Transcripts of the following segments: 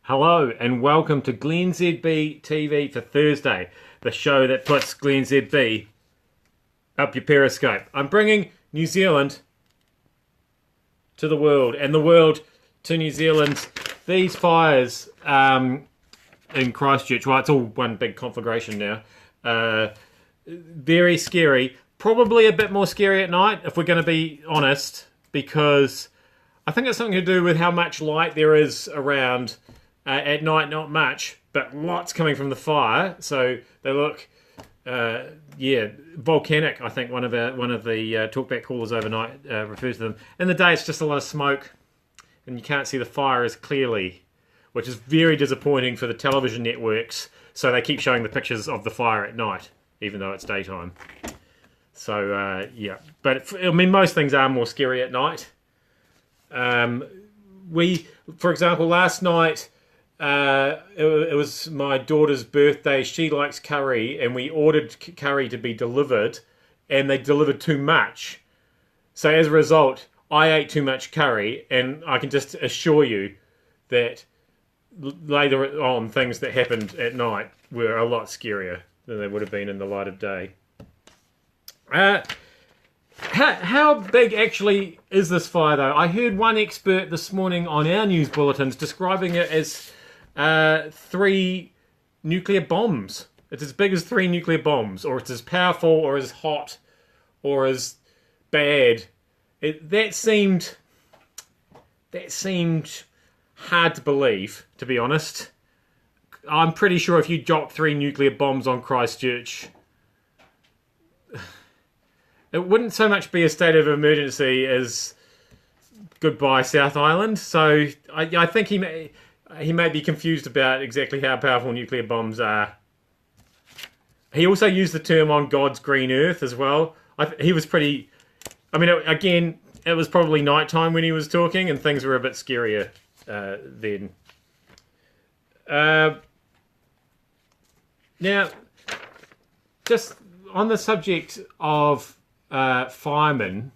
Hello and welcome to glennzb TV for Thursday, the show that puts glennzb up your Periscope. I'm bringing New Zealand to the world and the world to New Zealand. These fires in Christchurch, well, it's all one big conflagration now. Very scary. Probably a bit more scary at night, if we're going to be honest, because I think it's something to do with how much light there is around. At night, not much, but lots coming from the fire. So they look, volcanic. I think one of the talkback callers overnight refers to them. In the day, it's just a lot of smoke, and you can't see the fire as clearly, which is very disappointing for the television networks. So they keep showing the pictures of the fire at night, even though it's daytime. So but I mean, most things are more scary at night. For example, last night. It was my daughter's birthday. She likes curry, and we ordered curry to be delivered, and they delivered too much. So as a result, I ate too much curry, and I can just assure you that later on, things that happened at night were a lot scarier than they would have been in the light of day. How big actually is this fire, though? I heard one expert this morning on our news bulletins describing it as 3 nuclear bombs. It's as big as 3 nuclear bombs, or it's as powerful, or as hot, or as bad. That seemed hard to believe, to be honest. I'm pretty sure if you dropped 3 nuclear bombs on Christchurch, it wouldn't so much be a state of emergency as goodbye South Island. So I think he may be confused about exactly how powerful nuclear bombs are. He also used the term on God's green earth as well. He was pretty... I mean, again, it was probably nighttime when he was talking, and things were a bit scarier then. Now, just on the subject of firemen,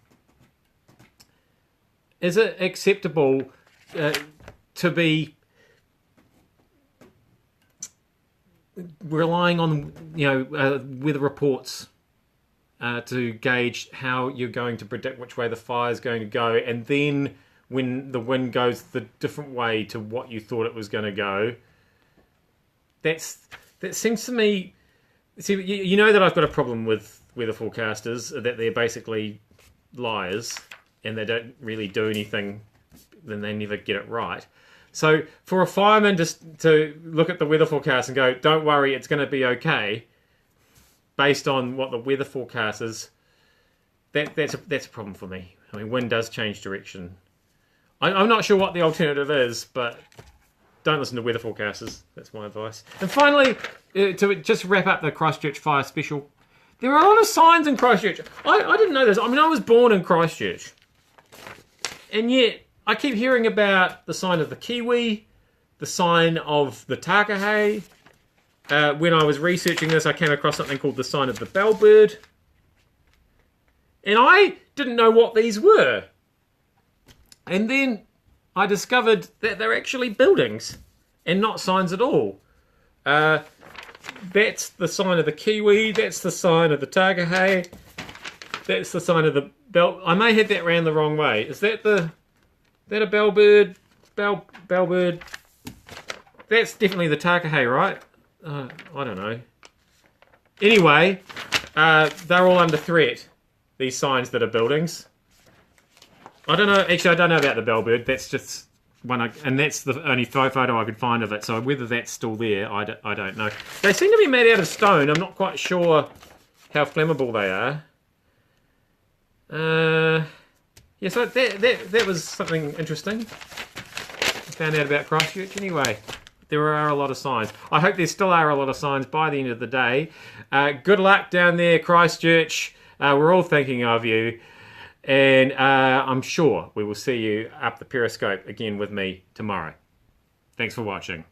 is it acceptable to be relying on weather reports to gauge how you're going to predict which way the fire is going to go, and then when the wind goes the different way to what you thought it was going to go? That seems to me... See, you know that I've got a problem with weather forecasters, that they're basically liars and they don't really do anything, then they never get it right. So for a fireman just to look at the weather forecast and go, don't worry, it's going to be okay, based on what the weather forecast is, that's a problem for me. I mean, wind does change direction. I'm not sure what the alternative is, but don't listen to weather forecasters. That's my advice. And finally, to just wrap up the Christchurch Fire Special, there are a lot of signs in Christchurch. I didn't know this. I mean, I was born in Christchurch, and yet I keep hearing about the sign of the kiwi, the sign of the takahe. When I was researching this, I came across something called the sign of the bellbird. And I didn't know what these were. And then I discovered that they're actually buildings and not signs at all. That's the sign of the kiwi, that's the sign of the takahe, that's the sign of the bell. I may have that round the wrong way. Is that a bellbird? Bellbird. That's definitely the takahe, right? I don't know. Anyway, they're all under threat, these signs that are buildings. I don't know. Actually, I don't know about the bellbird. That's just one, and that's the only photo I could find of it. So whether that's still there, I don't know. They seem to be made out of stone. I'm not quite sure how flammable they are. Yeah, so that was something interesting. I found out about Christchurch anyway. There are a lot of signs. I hope there still are a lot of signs by the end of the day. Good luck down there, Christchurch. We're all thinking of you. And I'm sure we will see you up the Periscope again with me tomorrow. Thanks for watching.